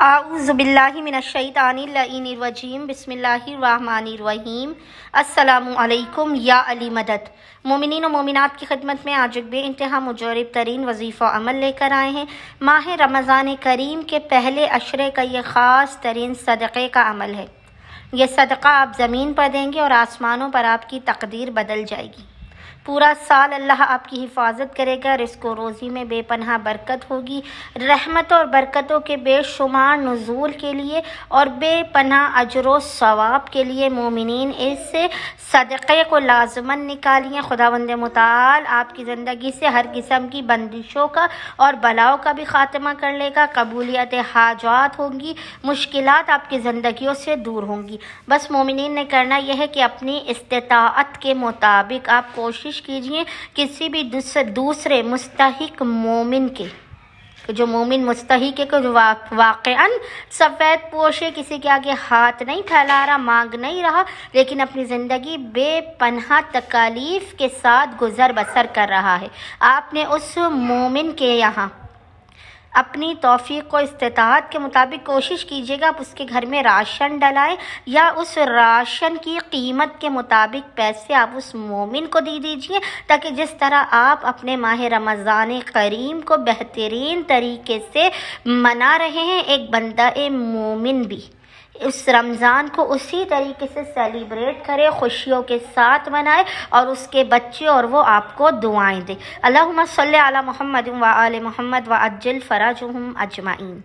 اعوذ باللہ من الشیطان الرجیم بسم اللہ الرحمن الرحیم۔ السلام علیکم یا علی مدد۔ مومنین و مومنات کی خدمت میں آج ایک بے انتہا مجرب ترین وظیفہ عمل لے کر آئے ہیں۔ ماہ رمضان کریم کے پہلے عشرے کا یہ خاص ترین صدقے کا عمل ہے۔ یہ صدقہ آپ زمین پر دیں گے اور آسمانوں پر آپ کی تقدیر بدل جائے گی۔ پورا سال اللہ آپ کی حفاظت کرے گا، رزق و روزی میں بے پناہ برکت ہوگی، رحمتوں اور برکتوں کے بے شمار نزول کے لیے اور بے پناہ اجر و ثواب کے لیے مومنین اس صدقے کو لازماً نکالیے۔ خداوند متعال آپ کی زندگی سے ہر قسم کی بندشوں کا اور بلاؤں کا بھی خاتمہ کر لے گا، قبولیت حاجات ہوں گی، مشکلات آپ کی زندگیوں سے دور ہوں گی۔ بس مومنین نے کرنا یہ ہے کہ اپنی استطاعت کے مطابق آپ کوشش کیجئے کسی بھی دوسرے مستحق مومن کے، جو مومن مستحق ہے کہ جو واقعاً سفید پوش ہے، کسی کے آگے ہاتھ نہیں پھیلا رہا، مانگ نہیں رہا، لیکن اپنی زندگی بے پناہ تکالیف کے ساتھ گزر بسر کر رہا ہے، آپ نے اس مومن کے یہاں اپنی توفیق و استطاعت کے مطابق کوشش کیجیے گا، آپ اس کے گھر میں راشن ڈلائیں یا اس راشن کی قیمت کے مطابق پیسے آپ اس مومن کو دے دیجیے، تاکہ جس طرح آپ اپنے ماہ رمضان کریم کو بہترین طریقے سے منا رہے ہیں، ایک بندہ مومن بھی اس رمضان کو اسی طریقے سے سیلیبریٹ کرے، خوشیوں کے ساتھ منائے اور اس کے بچے اور وہ آپ کو دعائیں دے۔ اللہم صلی علی محمد و آل محمد وعجل فرجہم اجمعین۔